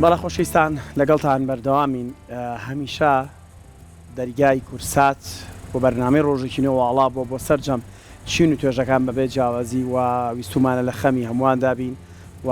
بەڵە خۆشەویستان لەگەڵتان بەردەوامین هەمیشە دەرگای کورسات بۆ بەرنامەی ڕۆژێکینەوە وڵا بۆ سەررجەم چین و توێژەکان بەبێ جیاوازی و ویستمانە لە خەمی هەمووان دابین و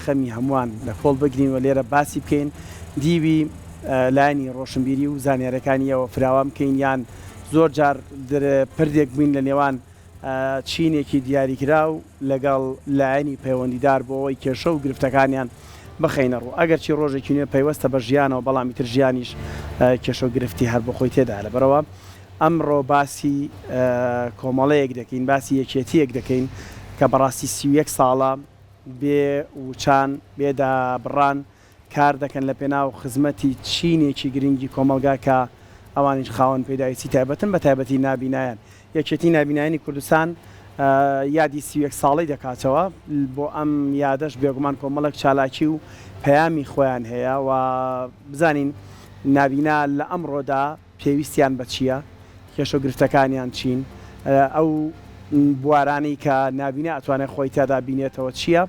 خەمی هەمووان لە کۆڵ بگرین و لێرە باسی بکەین دیوی لایانی ڕۆشنبیری و زانیارەکانیەوە فراوان بکەین یان زۆر جار پردێک بووین لە نێوان چینێکی دیاریکرا و لەگەڵ لایانی پەیوەندیدار بۆ ئەوەی کێشە و گرفتەکانیان بخەینە ڕوو ئەگەر چی ڕۆژێکی نوێ پەیوەستە بە ژیانەوە بەڵامی تر ژیانیش کێشە و گرفتی هەر بۆ خۆی تێدا لە بەرەوە ئەمڕۆ باسی کۆمەڵەیەک دەکەین باسی یەکێتیەک دەکەین کە بەڕاستی 31 ساڵە بێ وچان بێدا بڕان کار دەکەن لە پێناو خزمەتی چینێکی گرنگی کۆمەلگا کە ئەوانیش خاوەن پێداویستی تایبەتن بە تایبەتی نابینایان یەکێتی نابینایانی کوردستان یادی 31 ساڵی دەکاتەوە بۆ ئەم یادەش بێگومان کۆمەڵک چالاکی و پەیامی خۆیان هەیە و بزانین نابینا لە ئەمڕۆدا پێویستیان بە چییە کێشە و گرفتەکانیان چین ئەو بوارانەی کە نابینا ئەتوانێت خۆی تێدا بینێتەوە چییە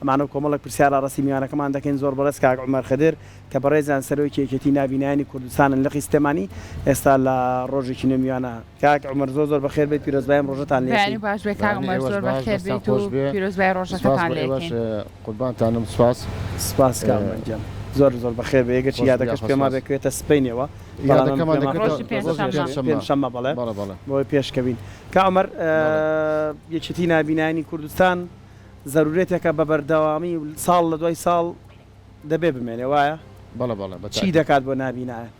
ئەمانە کۆمەڵک پرسیارە ڕاستی میوانەکەمان دەکەین زۆر بەڕێز کاک عومەر خەدر کە بەڕێزان سەرۆکی یەکێتی نابینایانی کوردستانن لە خیستەمانی ئێستا لە ڕۆژێکی نەمیوانە کاک عومەر زۆر بەخێر بێت پیرۆزبایم ڕۆژەتان لێ باش بێ کاک عومەر زۆر بەخێر بێت و پیرۆزبای ڕۆژەکەتان لێکەین قوربانتانم سپاس کاک عومەر زۆر بەخێر بێ ئەگەر چی یادەکەش پێما بێکوێتە سپینەوە پێنجشەممە بەڵێ بۆی پێشکەبین کاک عومەر یەکێتی نابینایانی کوردستان ضرورێتێکە بە بەردەوامی ساڵ لە دوای ساڵ دەبێ بمێنێ وایە چی دەکات بۆ نابینایە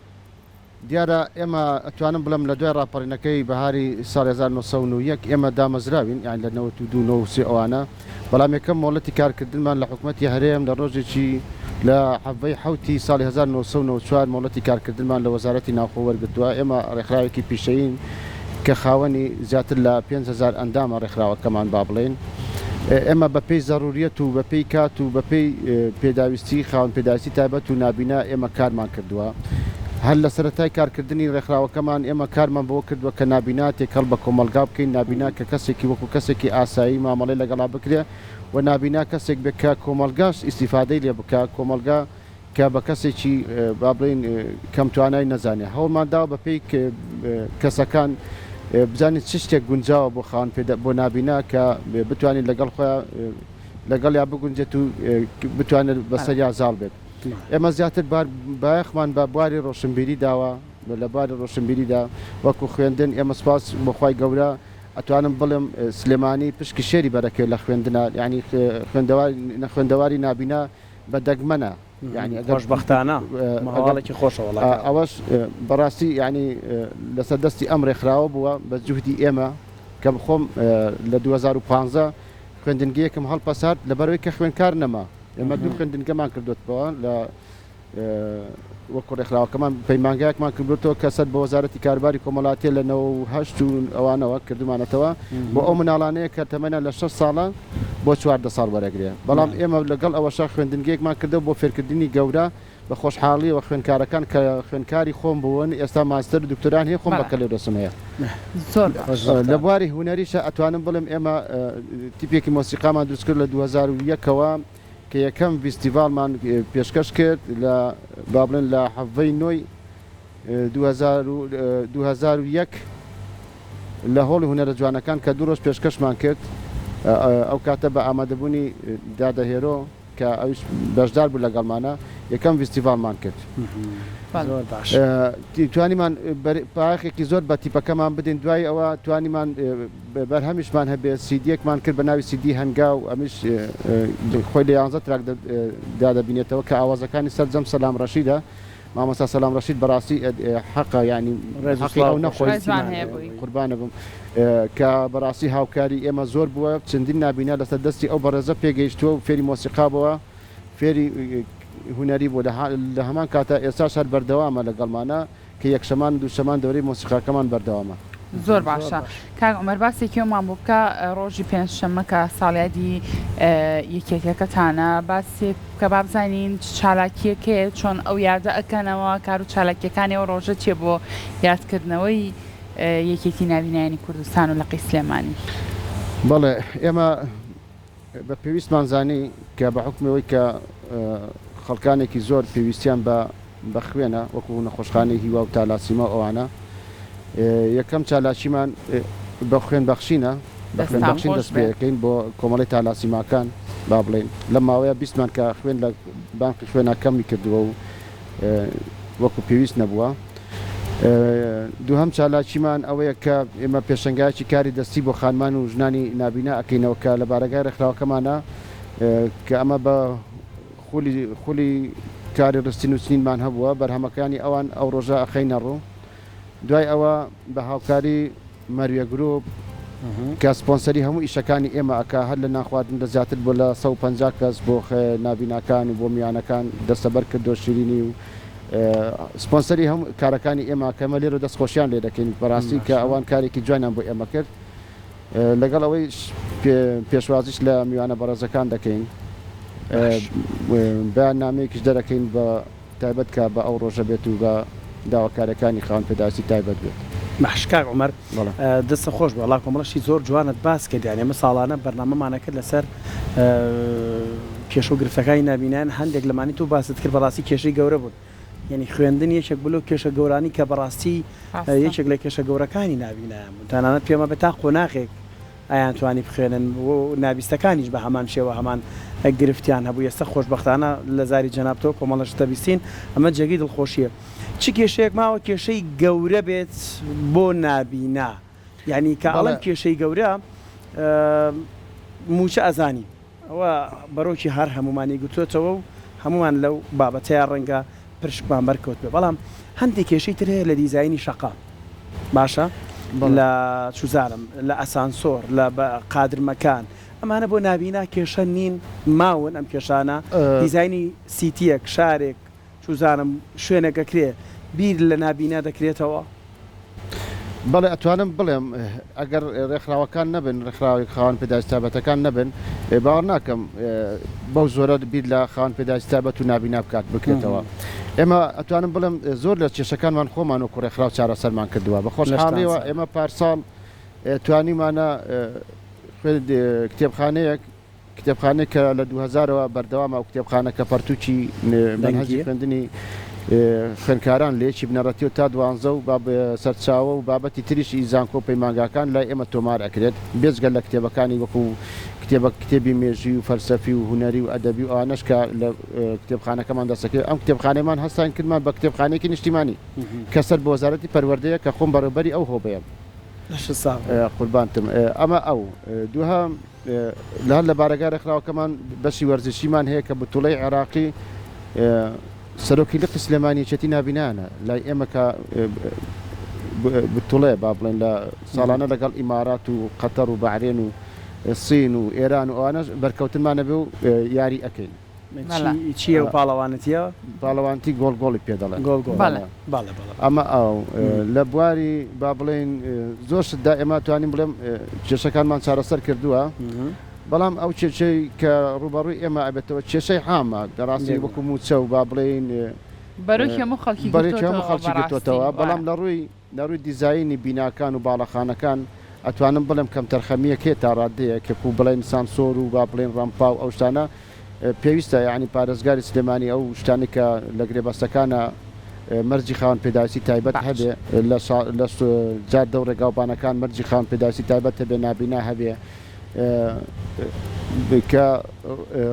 دیارە ئێمە ئەتوانم بڵم لە دوای ڕاپەڕینەکەی بەهاری ساڵ 1990 ئێمە دامەزراوین یان لە 92 ئەوانە بەڵام یەکەم مۆڵەتی کارکردنمان لە حکوومەتی هەرێم لە ڕۆژێکی لە حەڤەی حوتی ساڵی 1994 مۆڵەتی کارکردنمان لە وەزارەتی ناوخۆ وەرگرتووە ئێمە ڕێکخراوێکی پیشەین کە خاوەنی زیاتر لە 5,000 ئەندامە ڕێکخراوەکەمان با بڵێن ئێمە بەپێی ضرورەت و بەپێی کات و بەپێی پێداویستی خاوەن پێداویستی تایبەت و نابینا ئێمە کارمان کردووە هەر لە سەرەتای کارکردنی ڕێکخراوەکەمان ئێمە کارمان بۆ کردووە کە نابینا تێکەڵ بە کۆمەلگا بکەین نابینا کە کەسێکی وەکو کەسێکی ئاسایی مامەڵەی لەگەڵا بکرێ و نابینا کەسێک بکە کۆمەلگاش ئیسیفادەی لێ بکە کۆمەلگا کە بە کەسێکی با بڵێن کەم توانای نەزانێ هەوڵماندا بەپێی کەسەکان بزانیت چ شتێک گونجاوە بۆ خاوەن بۆ نابینا کە بتوانین لەگەڵ خۆیان لەگەڵ یا بگونجێت و بتوانێت بەسەریا زاڵ بێت ئێمە زیاتر بایەخمان بە بواری ڕۆشنبیری داوە لە بواری ڕۆشنبیریدا وەکو خوێندن ئێمە سپاس بۆخوای گەورە ئەتوانم بڵێم سلێمانی پشکی شێری بەرەکەی لە خوێندنە ینی خوێندەواری نابینا بە دەگمەنە يعني خۆشبەختانە ماڵێکی خۆشەوە ئەوەش بەڕاستی ینی لەسەر دەستی ئەم ڕێکخراوە بووە بە جوهدی ئێمە کە بخۆم لە 2015 خوێندنگەیەکم هەڵپەسارد لەبەرەوەی کە خوێندکار نەما ئێمە دوو خوێندنگەمان کردوتەوە لە وەکو ڕێکخراوەکەمان پەیمانگایەکمان کردوتەوە کەسەر بە وەزارەتی کارباری کۆمەڵاتیە لە 98 و ئەوانەوە کردومانەتەوە بۆ ئەو مناڵانەیە کە تەمەنە لە 6 ساڵە بۆ 14 ساڵ وەرەگرێ بەڵام ئێمە لەگەڵ ئەوەشا خوێندنگەیەکمان کردو بۆ فێرکردنی گەورە بە خۆشحاڵی و خوێندکارەکان کە خوێندکاری خۆم بوون ئێستا ماستەر دکتۆران هەیە خۆم بەکە لێ دەسمەیە لە بواری هونەریشە ئەتوانم بڵم ئێمە تیپێکی مۆسیقامان دروست کرد لە 2001ەوە کە یەکەم فیستیڤالمان پێشکەش کرد لە با بڵێن لە حەڤەی نۆی 2001 لە هۆڵی هونەرە جوانەکان کە دوو ڕۆژ پێشکەشمان کرد ئەو کاتە بە ئامادەبوونی دادەهێرۆ کە ئەوش بەشدار بوو لەگەڵمانە یەکەم فیستیڤالمان کرد توانیمان پاخێکی زۆر بە تیپەکەمان بدەین دوای ئەوە توانیمان بەرهەمیشمان هەبێ سیدیەکمان کرد بە ناوی سیدی هەنگا و ئەمیش خۆی لە 11 تراک دادەبینێتەوە کە ئاوازەکانی سەرجەم سەلام ڕەشیدە مامۆستا سەلام ڕەشید بەڕاستی حەقە ینی ڕێزی ئەو نەخۆی قوربانە بم کە بەڕاستی هاوکاری ئێمە زۆر بووە چەندین نابینا لەسەر دەستی ئەو بەڕێزە پێگەیشتووە و فێری مۆسیقا بووە فێری هونەری بۆ لە هەمان کاتە ئێستاش هەر بەردەوامە لەگەڵمانە کە یەکشەمان دووشەمان دەورەی مۆسیقاکەمان بەردەوامە زۆر باشە کاک عومەر باسێکیەوەمان بۆ بکە ڕۆژی پێنجشەممە کە ساڵیادی یەکێکەکەتانە باسێک کە بابزانین چالاکیەکەیە چۆن ئەو یادە ئەکەنەوە کار و چالاکیەکانی ئەو ڕۆژە چێ بۆ یادکردنەوەی یەکێتی نابینایانی کوردستان و لەقی سلێمانی بەڵێ ئێمە بە پێویستمان زانی کە بە حکمەوەی کە خەڵکانێکی زۆر پێویستیان بە خوێنە وەکو نەخۆشخانەی هیوا و تالاسیما ئەوانە یەکەم چالاکیمان بە خوێن بەخشینە بە خوێن بەخشین دەست پێەکەین بۆ کۆمەڵی تالاسیماکان با بڵێن لە ماوەیە بیستمان کە خوێن لە بانکی خوێنە کەمی کردووە و وەکو پێویست نەبووە. دووهەم چالاکیمان ئەوەیە کە ئێمە پێشەنگایکی کاری دەستی بۆ خانمان و ژنانی نابینا ئەەکەینەوە کە لە بارەگای ڕێکخراوەکەمانە کە ئەمە بە خولی کاری ڕستی نووسینمان هەبووە بەرهەمەکانی ئەوان ئەو ڕۆژە ئەخەینە ڕوو. دوای ئەوە بە هاوکاری مەریە گرۆپ کە سپۆنسەری هەموو ئیشەکانی ئێمە ئەکا هەر لە ناخواردن دەزیاتر بۆ لە 150 کەس بۆ نابیناکان و بۆ میوانەکان دەستەبەر کردۆ شیرینی و سپۆنسەری هەموو کارەکانی ئێمە کەمە لێرە دەستخۆشیان لێ دەکەین بەڕاستی کە ئەوان کارێکی جوانیان بۆ ئێمە کرد لەگەڵ ئەوەی پێشوازیش لە میوانە بەڕێزەکان دەکەین بەیان نامەیەکیش دەرەکەین بە تایبەت کە بە ئەو ڕۆژە بێت و بە داواکارەکانی خاوەن پێداویستی تایبەت بێت. باشکاک عومەر دەستە خۆش بە وڵا کۆمەڵەشی زۆر جوانت باس کردیان ئێمە ساڵانە بەرنامەمانە کرد لەسەر کێشە و گرفتەکانی نابینان هەندێک لەمانی تو باست کرد بەڕاستی کێشەی گەورە بوون یعنی خوێندن یەکێک بلو کێشە گەورانی کە بەڕاستی یەکێک لە کێشە گەورەکانی نابینایە تەنانەت پێمە بە تا قۆناغێک ئایان توانی بخوێنن و نابیستەکانیش بە هەمان شێوە هەمان گرفتیان هەبوو ئێستا خۆشبەختانە لە زاری جەنابتەوە کۆمەڵەش دەبیستین ئەمە جێگەی دڵخۆشیە. چ کێشەیەک ماوە کێشەی گەورە بێت بۆ نابینا یعنی کە ئەڵەم کێشەی گەورە موچە ئەزانی ئەوە بەرۆکی هەر هەمومانی گوتوێتەوە و هەمومان لەو بابەتەیە ڕەنگە پرشکمان بەرکەوت بێ بەڵام هەندێک کێشەی تر هەیە لە دیزایانی شەقا باشە لە چوزانم لە ئەسانسۆر لە قادرمەکان ئەمانە بۆ نابینا کێشە نین ماون ئەم کێشانە دیزایانی سیتیەک شارێک چوزانم شوێنەکەکرێ بیر لە نابینا دەکرێتەوە. بەڵێ ئەتوانم بڵێم ئەگەر ڕێکخراوەکان نەبن ڕێکخراوی خاوەن پێداویستی تایبەتەکان نەبن باوەڕ ناکەم بەو زۆرە بیر لە خاوەن پێداویستی تایبەت و نابینا بکات بکرێتەوە. ئێمە ئەتوانم بڵێم زۆر لە کێشەکانمان خۆمان و ڕێکخراو چارەسەرمان کردووە بە خۆشحاڵیەوە ئێمە پارساڵ توانیمانە کتێبخانەیەک کە لە 2000ەوە بەردەوامە و کتێبخانەکە پەرتوچی منهەجی خوێندنی خوێندکاران لێکی بنەڕەتیەوە تا 12 و سەرچاوە و بابەتی تریشی زانکۆ پەیمانگاکان لای ئێمە تۆمار ئەکرێت بێجگەل لە کتێبەکانی وەکو کتێبی مێژی و فەلسەفی و هونەری و ئەدەبی و ئانەشکە لە کتێبخانەکەمان دەسەکرێت ئەم کتێبخانەمان هەستان کردمان بە کتێبخانەیەکی نیشتیمانی کەسەر بۆ وەزارەتی پەروەردەیە کە خۆم بەڕێبەری ئەو هۆبەیەم قوربانتم ئەمە ئەو دووهەم لە بارەگای ڕێکخراوەکەمان بەشی وەرزشیمان هەیە کە بتوڵەی عێراقی سەرۆکی لقی سلێمانیەتی نابینانە لای ئێمە کە بتوڵێ با بڵێن لە ساڵانە لەگەڵ ئیمارات و قەتەر و بەحرێن و سین و ئێران و ئەوانەش بەرکەوتنمانە بێ و یاری ئەەکەین. چیە و پاڵەوانەتیە پاڵەوانتی گۆڵگۆڵی پێ دەڵێن ئەمە ئەو لە بواری با بڵێن زۆر شتدا ئێمە توانین بڵێم کێشەکانمان چارەسەر کردووە بەڵام ئەو کێشەی کە ڕوبەڕووی ئێمە ئەبێتەوە کێشەی حامە دەڕاستی وەکو موچە و با بڵێن بەرەکی هەموو خەڵکی گرتوێتەوە بەڵام لە ڕووی دیزایانی بیناکان و باڵەخانەکان ئەتوانم بڵێم کەم تەرخەمیەک هەیە تا ڕادەیە کە بڵێن سانسۆر و با بڵێن ڕەمپا و ئەو شتانە پێویستە یعنی پارێزگاری سلێمانی ئەو شتانی کە لە گرێبەستەکانە مەرجی خاوەن پێداویستی تایبەت هەبێ لە جار دەو ڕێگاوبانەکان مەرجی خاوەن پێداویستی تایبەت هەبێ نابینا هەبێ کە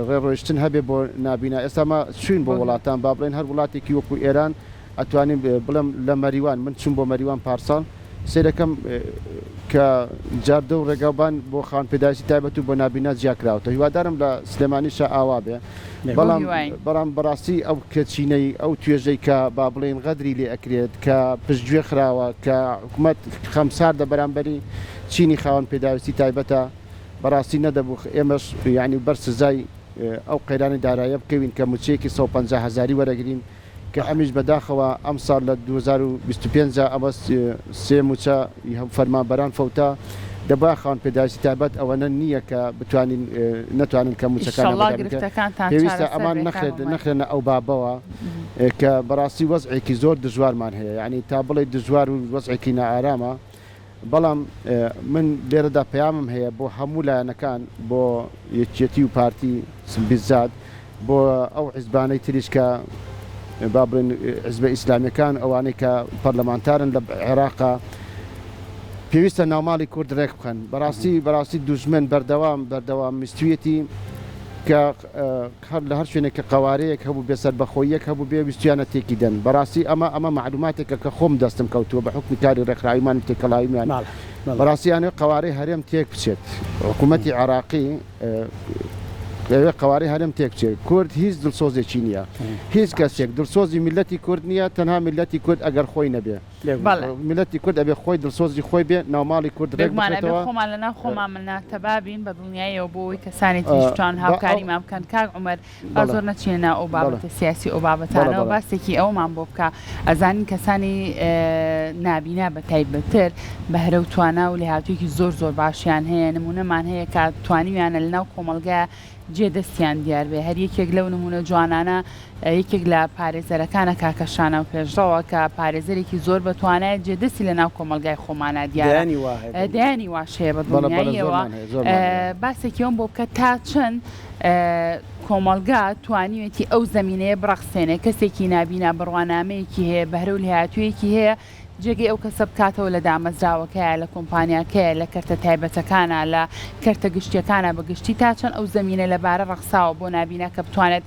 ڕێڕۆیشتن هەبێ بۆ نابینا ئێستامە چوین بۆ وڵاتان با بڵێن هەر وڵاتێکی وەکو ئێران ئەتوانین بڵم لە مەریوان من چوون بۆ مەریوان پارساڵ سێرەکەم کە جاردە و ڕێگاوبان بۆ خاوەن پێداویستی تایبەت و بۆ نابینا جیاکراوەوە هیوادارم لە سلێمانیشە ئاوا بێ بەڵام بەڕاستی ئەو کەچینەی ئەو توێژەی کە با بڵێن غەدری لێ ئەکرێت کە پشتگوێ خراوە کە حکوومەت خەمساردە بەرامبەری چینی خاوەن پێداویستی تایبەتە بەڕاستی نەدەبوو ئێمەش یعنی بەرسزای ئەو قەیرانی دارایە بکەوین کە موچەیەکی 150,000 وەرەگرین کە ئەمیش بەداخەوە ئەم ساڵ لە 2025 ئەمە سێ موچە فەرمانبەران فەوتا دەبا خاوەن پێداویستی تایبەت ئەوەنە نییە کە بتوانین نەتوانن کە موچەکان پێویستە ئەمان نەخرێنە ئەو بابەوە کە بەڕاستی وەزعێکی زۆر دژوارمان هەیە یعنی تا بڵێ دژوار و وەزعێکی نائارامە بەڵام من لێرەدا پەیامم هەیە بۆ هەموو لایەنەکان بۆ یەکێتی و پارتی بیزاد بۆ ئەو حیزبانەی تریش کە با بڵێن حیزبە ئیسلامیەکان ئەوانەی کە پەرلەمانتارن لە عێراقا پێویستە ناوماڵی کورد ڕێک بکەن بەڕاستی دوژمن بەردەوام میستویەتی کە لە هەر شوێنێک کە قوارەیەک هەبوو بێ سەربەخۆییەک هەبوو بێ ویستیانە تێکی دەن بەڕاستی ئەمە معلوماتێکە کە خۆم دەستم کەوتووە بە حکمی کاری ڕێکخراویمان تێکەڵاویمان بەڕاستیانێ قوارەی هەرێم تێک بچێت حکوومەتی عێراقی قوارەی هەرێم تێک بچێت کورد هیچ دڵسۆزێکی نییە هیچ کەسێک دڵسۆزی میلەتی کورد نییە تەنها میلەتی کورد ئەگەر خۆی نەبێ میلەتی کورد ئەبێ خۆی دڵسۆزی خۆی بێ ناوماڵی کورد ڕێک بکرێتەوە خۆمان لەناو خۆمان مناتەبابین بە دڵنیایەوە بۆەوەی کەسانی تریشتان هاوکاریمان بکەن کاک عومەر با زۆر نەچێنە ئەو بابەتە سیاسی ئەو بابەتانەوە باسێکی ئەومان بۆ بکە ئەزانین کەسانی نابینا بە تایبەتر بە هەرە و توانە و لێهاتوویەکی زۆر باشیان هەیە نمونەمان هەیە کە توانیویانە لەناو کۆمەلگایە جێدەستیان دیار بێ هەر یەکێک لەو نمونە جوانانە یەکێک لە پارێزەرەکانە کاکەشانە و پێشڕەوە کە پارێزەرێکی زۆر بەتوانایە جێدەستی لە ناو کۆمەلگای خۆمانە دیارە دەیانی واشەیە بە دڵنیاییەوە باسێکیەوەم بۆ بکە تا چەند کۆمەلگا توانیوێتی ئەو زەمینەیە بڕەخسێنێ کەسێکی نابینا بڕوانامەیەکی هەیە بەهرە و لێهاتوویەکی هەیە جێگەی ئەو کەسە بکاتەوە لە دامەزراوەکەیە لە کۆمپانیاکەیە لە کەرتە تایبەتەکانە لە کەرتە گشتیەکانە بەگشتی تا چەند ئەو زەمینە لەبارە ڕەخساوە بۆ نابینە کە بتوانێت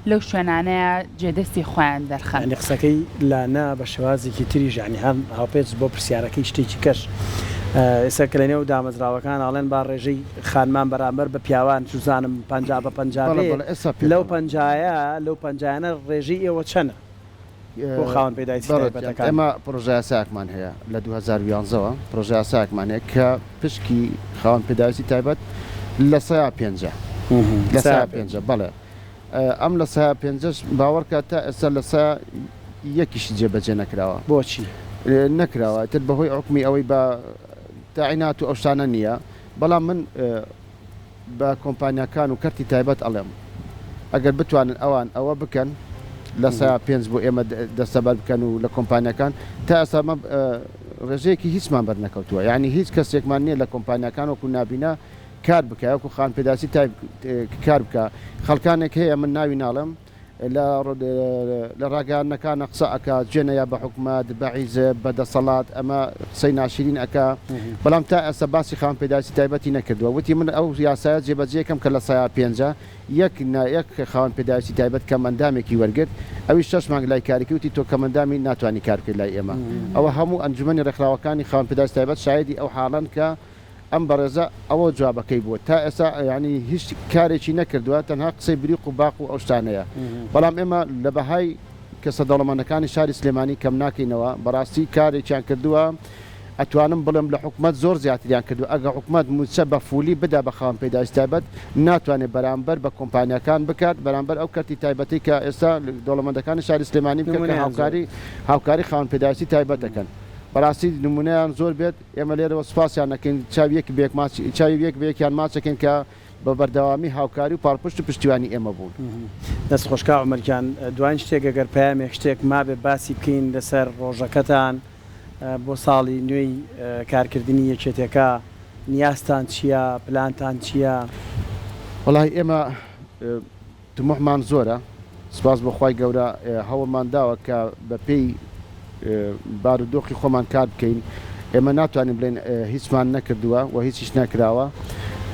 لەو شوێنانەیە جێدەستی خۆیان دەرخەن قسەکەی لانا بە شێوازێکی تریژ ینی هەم هاوپێچ بۆ پرسیارەکەی شتێکی کەش ئێستا کە لە نێو دامەزراوەکان ئاڵێن با ڕێژەی خانمان بەرامبەر بە پیاوان چوزانم 50 لەو 50 ڕێژەی ئێوە چەنە بۆ خاوەن پێداویستی تایبەتەکان ئێمە پرۆژە یاسایەکمان هەیە لە 2011ەوە پرۆژە یاسایەکمان هەیە کە پشکی خاوەن پێداویستی تایبەت لە 150 بەڵێ ئەم لە 150 باوەڕکە تا ئێستا لە یەکیشی جێبەجێ نەکراوە بۆچی نەکراوە تر بەهۆی حکمی ئەوەی بە تاعینات و ئەو شتانە نییە بەڵام من بە کۆمپانیاکان و کەرتی تایبەت ئەڵێم ئەگەر بتوانن ئەوان ئەوە بکەن لە 105 بۆ ئێمە دەستەبەر بکەن و لە کۆمپانیەکان تا ئێستا ڕێژەیەکی هیچمان بەرنەکەوتووە یعنی هیچ کەسێکمان نییە لە کۆمپانیەکان وەکو نابینە کار بکە وەکو خان پێداسی کار بکە خەڵکانێک هەیە من ناوی ناڵم لە ڕاگەیاندنەکانە قسە ئەکا جێنەیە بە حکومەت بە حیزب بە دەسەڵات ئەمە قسەی ناشرین ئەکا بەڵام تا ئێستا باسی خان پێداسی تایبەتی نەکردووە وتی من ئەو یاسایە جێبەجێکم کە لە 150 یەک خاوەن پێداویستی تایبەت کە مەندامێکی وەرگرت ئەوی 6 مانگ لای کارێکی وتی تۆ کە مەندامی ناتوانانی کارکرد لای ئێمە ئەوە هەموو ئەنجومەنی ڕێکخراوەکانی خاوەن پێداویستی تایبەت شایدی ئەو حاڵن کە ئەم بەڕێزە ئەوە جوابەکەی بووە تا ئێستا ینی هیچ کارێکی نەکردووە تەنها قسەی بریق و باق و ئەو شتانەیە بەڵام ئێمە لە بەهای کەسە دەوڵەمەندەکانی شاری سلێمانی کەم ناکەینەوە بەڕاستی کارێکیان کردووە ئەتوانم بڵم لە حکومەت زۆر زیاتریان کردو ئەگە حکومەت موچە بە فولی بدا بە خاوەن پێداویستی تایبەت ناتوانێت بەرامبەر بە کۆمپانیەکان بکات بەرامبەر ئەو کەرتی تایبەتی کە ئێستا دەوڵەمەندەکانی شاری سلێمانی بکەن هاوکاری خاوەن پێداویستی تایبەت دەکەن بەڕاستی نمونەیان زۆر بێت ئێمە لێرەوە سوپاسیان نەکەین چاوی بەیەکیان ماچەکەن کە بە بەردەوامی هاوکاری و پاڵپشت و پشتیوانی ئێمە بوون دەست خۆشکا عومەرگیان دوایین شتێک ئەگەر پەیامێک شتێک مابێ باسی بکەین لەسەر ڕۆژەکەتان بۆ ساڵی نوێی کارکردنی یەکێتەکە نیازتان چییە پلانتان چییە؟ وەڵای ئێمە تموحمان زۆرە سپاس بەخوای گەورە هەوڵمان داوە کە بە پێی بارودۆخی خۆمان کار بکەین ئێمە ناتوانین بڵێن هیچمان نەکردووە و هیچیش نەکراوە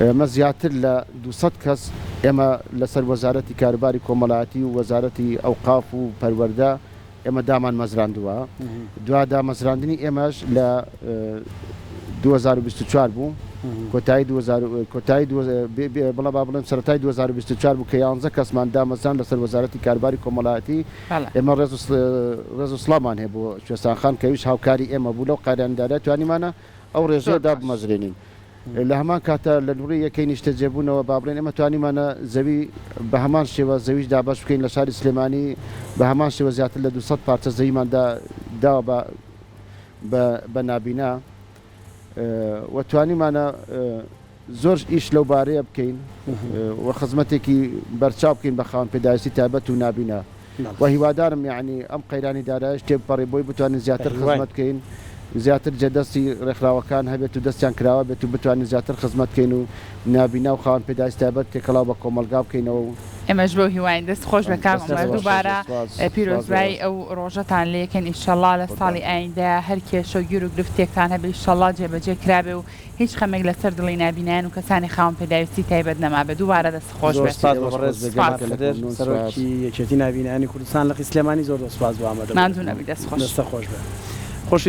ئەمە زیاتر لە 200 کەس ئێمە لەسەر وەزارەتی کاروباری کۆمەڵایەتی و وەزارەتی ئەوقاف و پەروەردە ئێمە دامان مەزراندووە دوا دامەزراندنی ئێمەش لە 2024 بوو کۆتایی بڵە با بڵێم سەرەتای 2024 بوو کە 11 کەسمان دامەزران لەسەر وەزارەتی کاروباری کۆمەڵایەتی ئێمە ڕێز و سڵامان هەیە بۆ کوێستانخان کەویش هاوکاری ئێمە بوو لەو قاریاندارە توانیمانە ئەو ڕێژەیەدا بمەزرێنین لە هەمان کاتە لە نوڕی یەکەی نیشتە جێبوونەوە با بڵێن ئێمە توانیمانە زەوی بە هەمان شێوە زەویش دابەش بکەین لە شاری سلێمانی بە هەمان شێوە زیاتر لە 200 پارچە زەویماندا داوە بە نابینا و توانیمانە زۆر ئیش لەو بارەیە بکەین و خزمەتێکی بەرچاو بکەین بە خاوەن پێداویستی تایبەت و نابینا و هیوادارم یعنی ئەم قەیرانی دارایش تێبپەڕی بۆی بتوانین زیاتر خزمەت بکەین زیاتر جەدەستی ڕێکخراوەکان هەبێت و دەستیان کراوە بێت و بتوانین زیاتر خزمەت بکەین و نابینا و خاوەن پێداویستی تایبەت تێکەڵاو بە کۆمەلگا بکەینەوە و ئێمەش بۆ هیواین دەست خۆش بە کاک عومەر دووبارە پیرۆزبایی ئەو ڕۆژەتان لێکن ئینشەڵا لە ساڵی ئایندا هەر کێشە و گیر و گرفتێکتان هەبێ ئینشەڵا جێبەجێ کرابێ و هیچ خەمێک لەسەر دڵی نابینیان و کەسانی خاوەن پێداویستی تایبەت نەما بێ دووبارە دەست خۆش بێت سەرۆکی یەکێتی نبینانی کوردستان لە قی سلێمانی زۆر دەسپاس بۆ ئامادە ماندوو نەبی دەست خۆش دەستە خۆش بێ